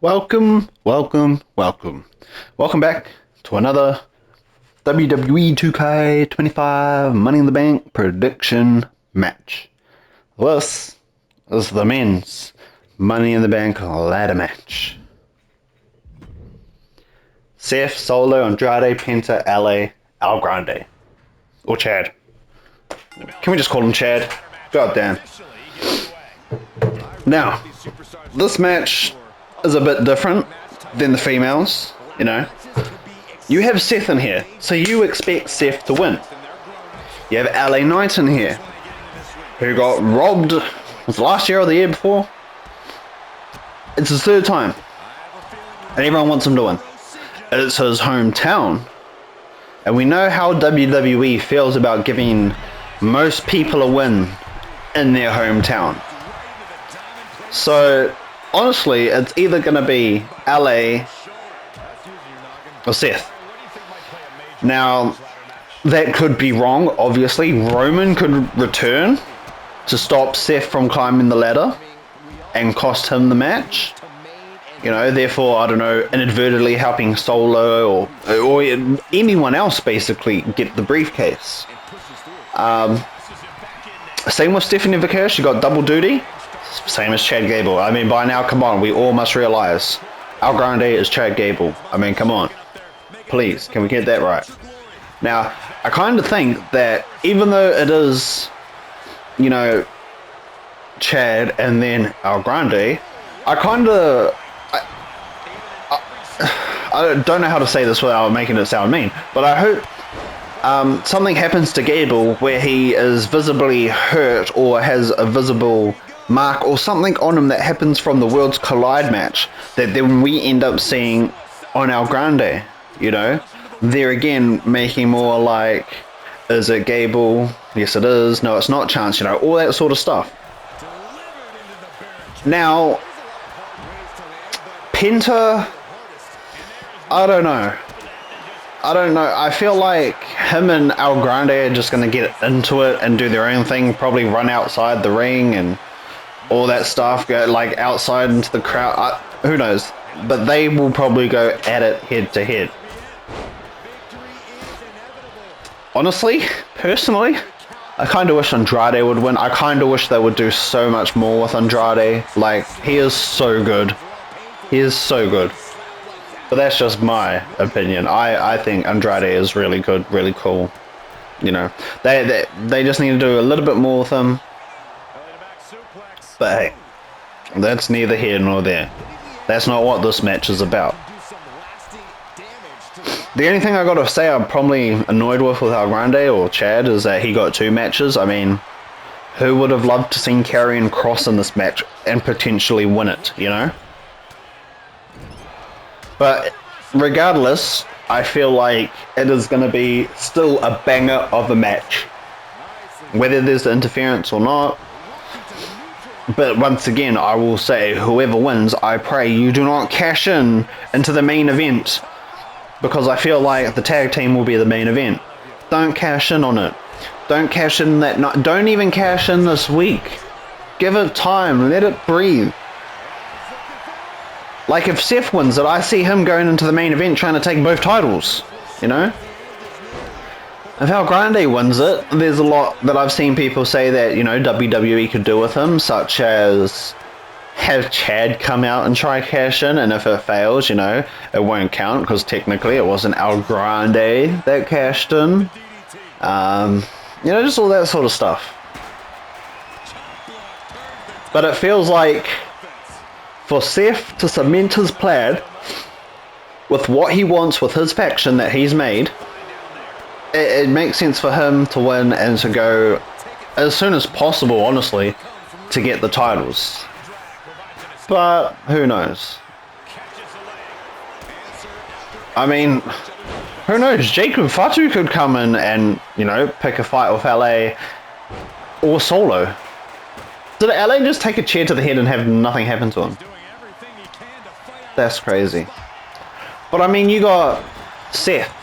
Welcome back to another WWE 2K25 Money in the Bank prediction match. This is the men's Money in the Bank ladder match. Seth, Solo, Andrade, Penta, LA, Grande. Or Chad. Can we just call him Chad? God damn. Now, this match is a bit different than the females, you know. You have Seth in here, so you expect Seth to win. You have LA Knight in here, who got robbed, was it last year or the year before? It's his third time, and everyone wants him to win. It's his hometown, and we know how WWE feels about giving most people a win in their hometown. So honestly, it's either going to be LA or Seth. Now, that could be wrong, obviously. Roman could return to stop Seth from climbing the ladder and cost him the match. You know, therefore, I don't know, inadvertently helping Solo or anyone else basically get the briefcase. Same with Stephanie Vickers, she got double duty. Same as Chad Gable. I mean, by now, come on, we all must realize Al Grande is Chad Gable. I mean, come on. Please, can we get that right? Now, I kind of think that even though it is, you know, Chad and then Al Grande, I don't know how to say this without making it sound mean, but I hope something happens to Gable where he is visibly hurt or has a visible mark or something on him that happens from the Worlds Collide match that then we end up seeing on Al Grande, you know. There again, making more like, is it Gable? Yes it is. No, it's not Chance, you know, all that sort of stuff. Now, Penta, I don't know. I feel like him and Al Grande are just going to get into it and do their own thing, probably run outside the ring and all that stuff, go like outside into the crowd, who knows, but they will probably go at it head to head. Honestly, personally, I kind of wish Andrade would win. I kind of wish they would do so much more with Andrade. Like, he is so good. He is so good. But that's just my opinion. I think Andrade is really good, really cool. You know, they just need to do a little bit more with him. But hey, that's neither here nor there. That's not what this match is about. The only thing I gotta say I'm probably annoyed with Al Grande or Chad is that he got 2 matches. I mean, who would have loved to see Karrion Kross in this match and potentially win it, you know? But regardless, I feel like it is going to be still a banger of a match. Whether there's interference or not. But once again, I will say, whoever wins, I pray you do not cash in into the main event. Because I feel like the tag team will be the main event. Don't cash in on it. Don't cash in that night. Don't even cash in this week. Give it time. Let it breathe. Like, if Seth wins it, I see him going into the main event trying to take both titles, you know? If Al Grande wins it, there's a lot that I've seen people say that, you know, WWE could do with him, such as have Chad come out and try cash in, and if it fails, you know, it won't count, because technically it wasn't Al Grande that cashed in. You know, just all that sort of stuff. But it feels like for Seth to cement his plan with what he wants with his faction that he's made, it makes sense for him to win and to go as soon as possible, honestly, to get the titles. But who knows? I mean, who knows? Jacob Fatu could come in and, you know, pick a fight with LA or Solo. Did LA just take a chair to the head and have nothing happen to him? That's crazy. But I mean, you got Seth,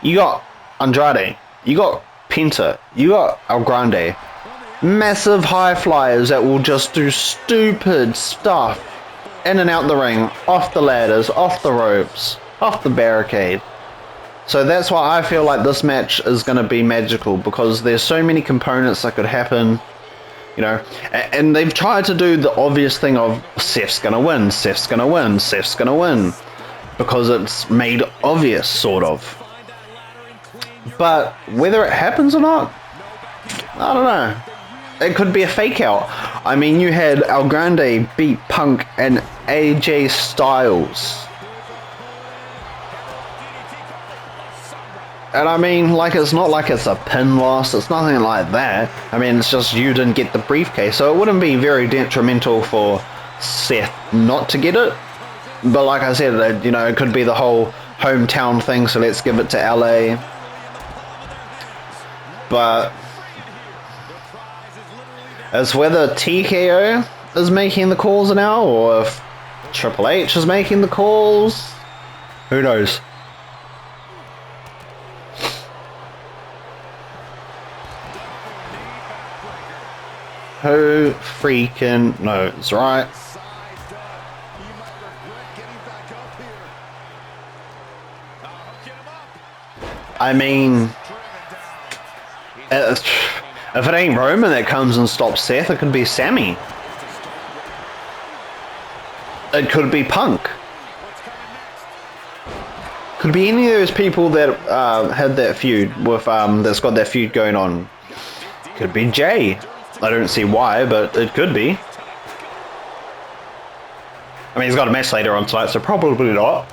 you got Andrade, you got Penta, you got El Grande. Massive high flyers that will just do stupid stuff in and out the ring, off the ladders, off the ropes, off the barricade. So that's why I feel like this match is going to be magical, because there's so many components that could happen, you know, and they've tried to do the obvious thing of Seth's going to win, Seth's going to win, Seth's going to win, because it's made obvious, sort of. But whether it happens or not, I don't know. It could be a fake out. I mean, you had Grande beat Punk and AJ Styles. And I mean, like, it's not like it's a pin loss, it's nothing like that. I mean, it's just you didn't get the briefcase, so it wouldn't be very detrimental for Seth not to get it. But like I said, you know, it could be the whole hometown thing, so let's give it to LA. But as whether TKO is making the calls now, or if Triple H is making the calls, who knows? Who freaking knows, right? I mean, if it ain't Roman that comes and stops Seth, it could be Sammy. It could be Punk. Could be any of those people that had that feud with that's got that feud going on. Could be Jay. I don't see why, but it could be. I mean, he's got a match later on tonight, so probably not.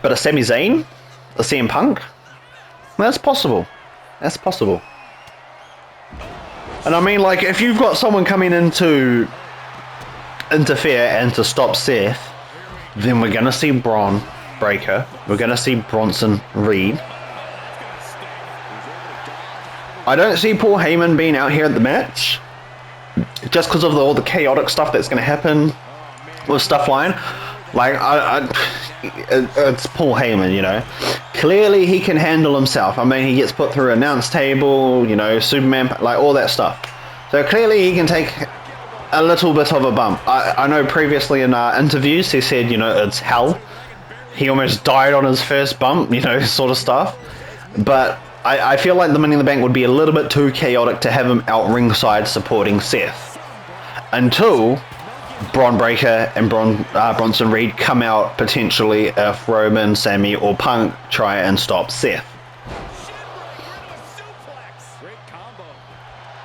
But a Sami Zayn? A CM Punk? That's possible. That's possible. And I mean, like, if you've got someone coming in to interfere and to stop Seth, then we're going to see Braun Breaker. We're going to see Bronson Reed. I don't see Paul Heyman being out here at the match, just because of all the chaotic stuff that's going to happen with stuff flying. Like, it's Paul Heyman, you know. Clearly he can handle himself. I mean, he gets put through an announce table, you know, Superman, like all that stuff. So clearly he can take a little bit of a bump. I know previously in interviews he said, you know, it's hell. He almost died on his first bump, you know, sort of stuff. But I feel like the Money in the Bank would be a little bit too chaotic to have him out ringside supporting Seth. Until Braun Breaker and Bronson Reed come out potentially if Roman, Sammy or Punk try and stop Seth. Great combo.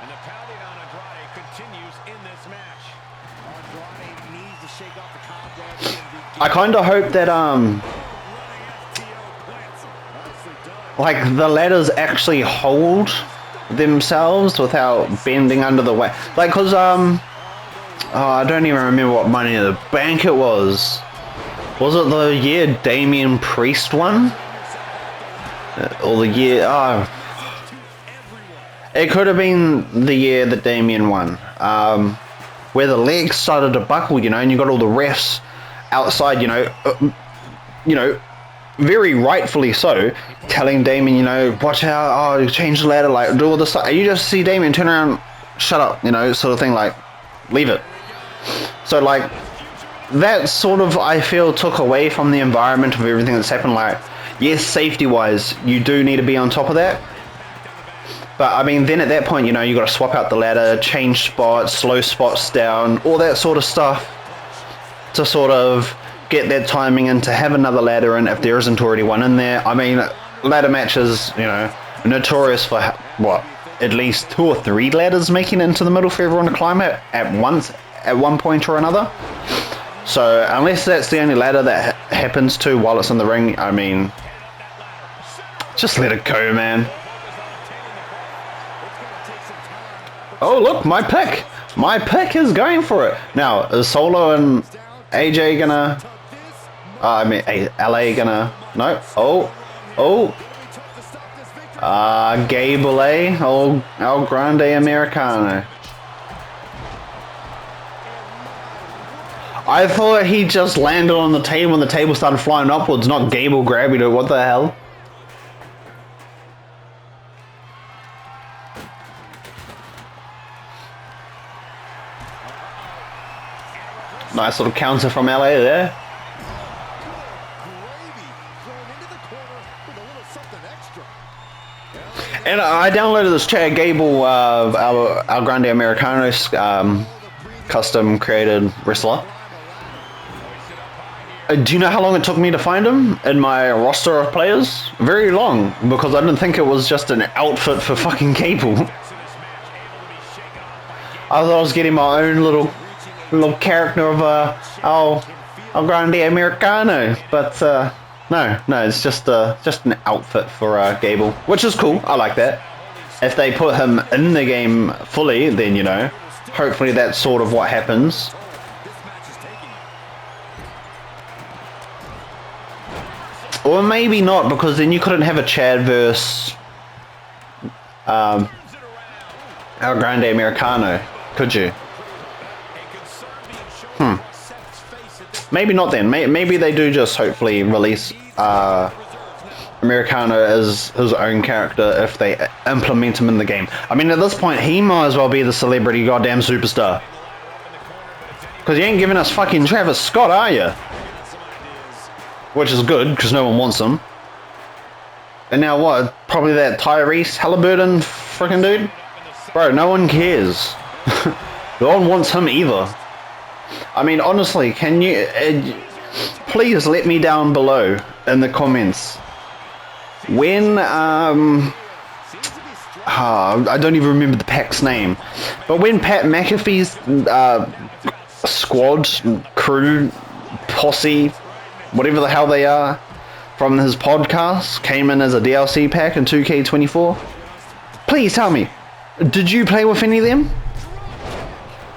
And the pounding on Andrade continues in this match. Andrade needs to shake off the cobwebs. I kind of hope that like the ladders actually hold themselves without bending under the weight. Like, cause oh, I don't even remember what Money in the Bank it was. Was it the year Damian Priest won? Or the year, it could have been the year that Damian won. Where the legs started to buckle, you know, and you got all the refs outside, you know, very rightfully so, telling Damian, you know, watch out, oh, change the ladder, like, do all this stuff. And you just see Damian turn around, shut up, you know, sort of thing, like, leave it. So, like, that sort of, I feel, took away from the environment of everything that's happened. Like, yes, safety-wise, you do need to be on top of that. But, I mean, then at that point, you know, you got to swap out the ladder, change spots, slow spots down, all that sort of stuff to sort of get that timing and to have another ladder in if there isn't already one in there. I mean, ladder matches, you know, notorious for, what, at least 2 or 3 ladders making it into the middle for everyone to climb at once, at one point or another. So, unless that's the only ladder that happens to while it's in the ring, I mean, just let it go, man. Oh, look, my pick! My pick is going for it! Now, is Solo and AJ gonna... I mean, LA gonna... No? Oh! Gable A, El Grande Americano. I thought he just landed on the table and the table started flying upwards, not Gable grabbing it. What the hell? Nice little counter from LA there. And I downloaded this Chad Gable, our Grande Americanos custom created wrestler. Do you know how long it took me to find him in my roster of players? Very long, because I didn't think it was just an outfit for fucking Gable. I thought I was getting my own little character of our Grande Americano, but no, it's just an outfit for Gable, which is cool. I like that. If they put him in the game fully, then you know, hopefully that's sort of what happens. Or maybe not, because then you couldn't have a Chad versus our Grande Americano, could you? Maybe not then. Maybe they do just hopefully release Americano as his own character if they implement him in the game. I mean, at this point, he might as well be the celebrity goddamn superstar. Because you ain't giving us fucking Travis Scott, are you? Which is good, because no one wants him. And now what? Probably that Tyrese Halliburton freaking dude? Bro, no one cares. No one wants him either. I mean, honestly, can you... please let me down below in the comments. When, I don't even remember the pack's name. But when Pat McAfee's squad, crew, posse, whatever the hell they are, from his podcast, came in as a DLC pack in 2K25, please tell me, did you play with any of them?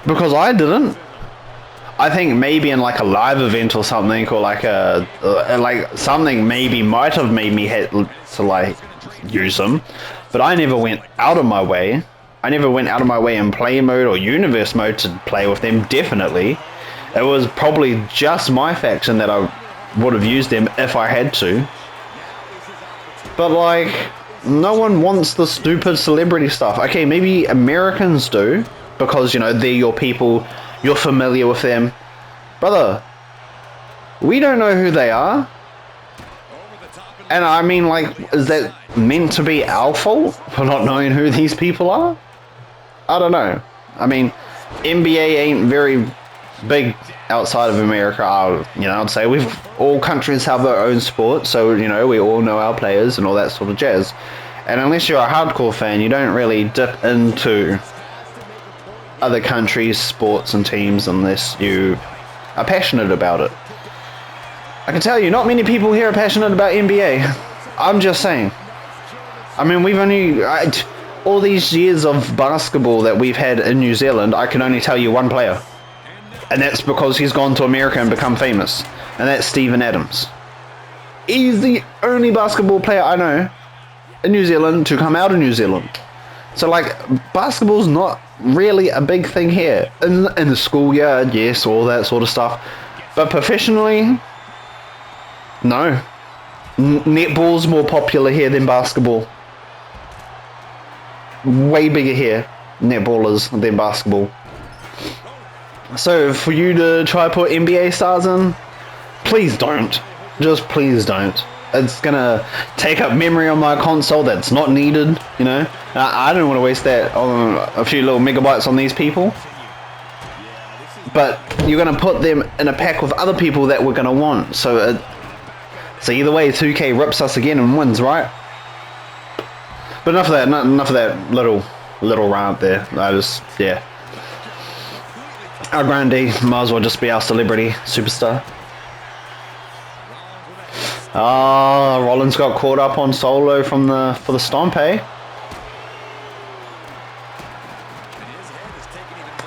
Because I didn't. I think maybe in like a live event or something, or like like something maybe might have made me hit to like use them, but I never went out of my way. I never went out of my way in play mode or universe mode to play with them. Definitely, it was probably just my faction that I would have used them if I had to. But like, no one wants the stupid celebrity stuff. Okay, maybe Americans do, because you know they're your people. You're familiar with them. Brother, we don't know who they are. And I mean, like, is that meant to be our fault for not knowing who these people are? I don't know. I mean, NBA ain't very big outside of America. I'd say all countries have their own sport, so, you know, we all know our players and all that sort of jazz. And unless you're a hardcore fan, you don't really dip into other countries' sports and teams unless you are passionate about it. I can tell you, not many people here are passionate about NBA. I'm just saying. I mean, we've only... all these years of basketball that we've had in New Zealand, I can only tell you one player. And that's because he's gone to America and become famous. And that's Steven Adams. He's the only basketball player I know in New Zealand to come out of New Zealand. So, like, basketball's not really a big thing here. In the schoolyard, yes, all that sort of stuff. But professionally, no. Netball's more popular here than basketball. Way bigger here, netballers, than basketball. So, for you to try to put NBA stars in, please don't. Just please don't. It's gonna take up memory on my console that's not needed, you know. I don't want to waste that on a few little megabytes on these people. But you're gonna put them in a pack with other people that we're gonna want. So either way, 2K rips us again and wins, right? But enough of that. Enough of that little rant there. Yeah. Our Grande might as well just be our celebrity superstar. Rollins got caught up on Solo for the stomp, eh?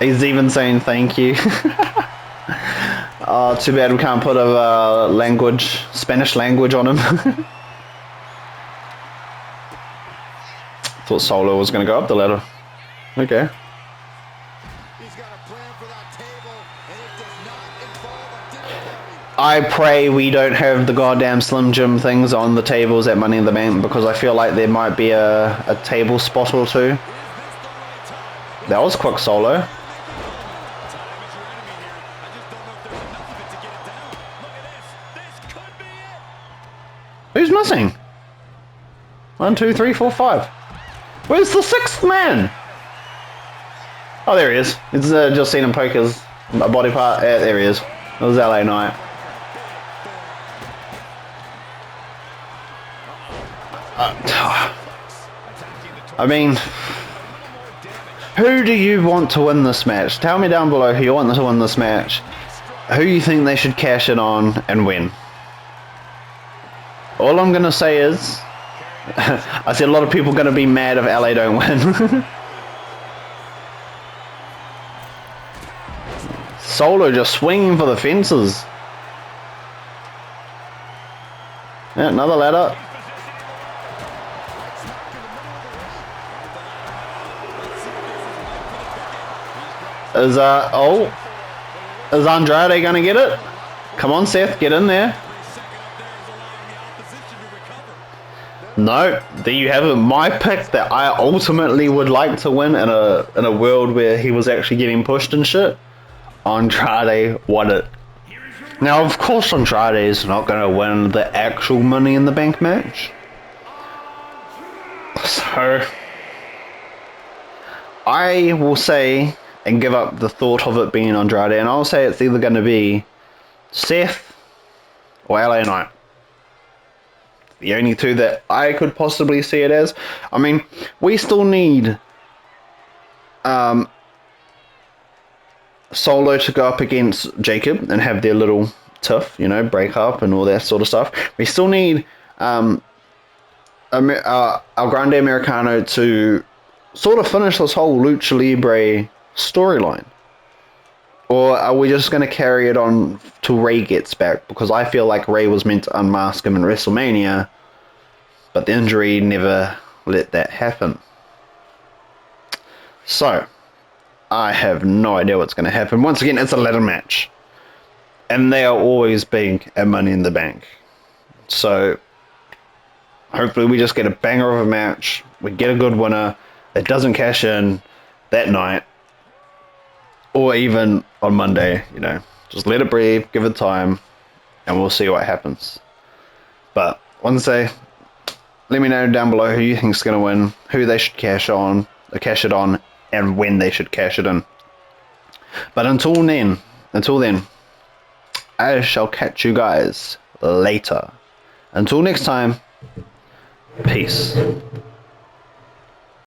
He's even saying thank you. Oh, too bad we can't put a Spanish language on him. Thought Solo was going to go up the ladder. Okay. I pray we don't have the goddamn Slim Jim things on the tables at Money in the Bank, because I feel like there might be a table spot or two. That was quick Solo. missing? 1, 2, 3, 4, 5. Where's the 6th man? Oh, there he is. It's just seen him poke his body part. Yeah, there he is. It was LA Knight. I mean, who do you want to win this match? Tell me down below who you want to win this match. Who you think they should cash in on and when. All I'm going to say is, I see a lot of people going to be mad if LA don't win. Solo just swinging for the fences. Yeah, another ladder. Is Andrade gonna get it? Come on, Seth, get in there. No, there you have it. My pick that I ultimately would like to win in a world where he was actually getting pushed and shit. Andrade won it. Now, of course, Andrade is not going to win the actual Money in the Bank match. So, I will say, and give up the thought of it being Andrade, and I'll say it's either going to be Seth or LA Knight. The only two that I could possibly see it as. I mean, we still need Solo to go up against Jacob and have their little tiff, you know, break up and all that sort of stuff. We still need our Grande Americano to sort of finish this whole Lucha Libre storyline. Or are we just going to carry it on till Ray gets back? Because I feel like Ray was meant to unmask him in WrestleMania, but the injury never let that happen. So, I have no idea what's going to happen. Once again, it's a ladder match. And they are always big at Money in the Bank. So, hopefully we just get a banger of a match. We get a good winner that doesn't cash in that night. Or even on Monday, you know. Just let it breathe, give it time, and we'll see what happens. But, once let me know down below who you think is going to win, who they should cash it on, and when they should cash it in. But until then, I shall catch you guys later. Until next time, peace.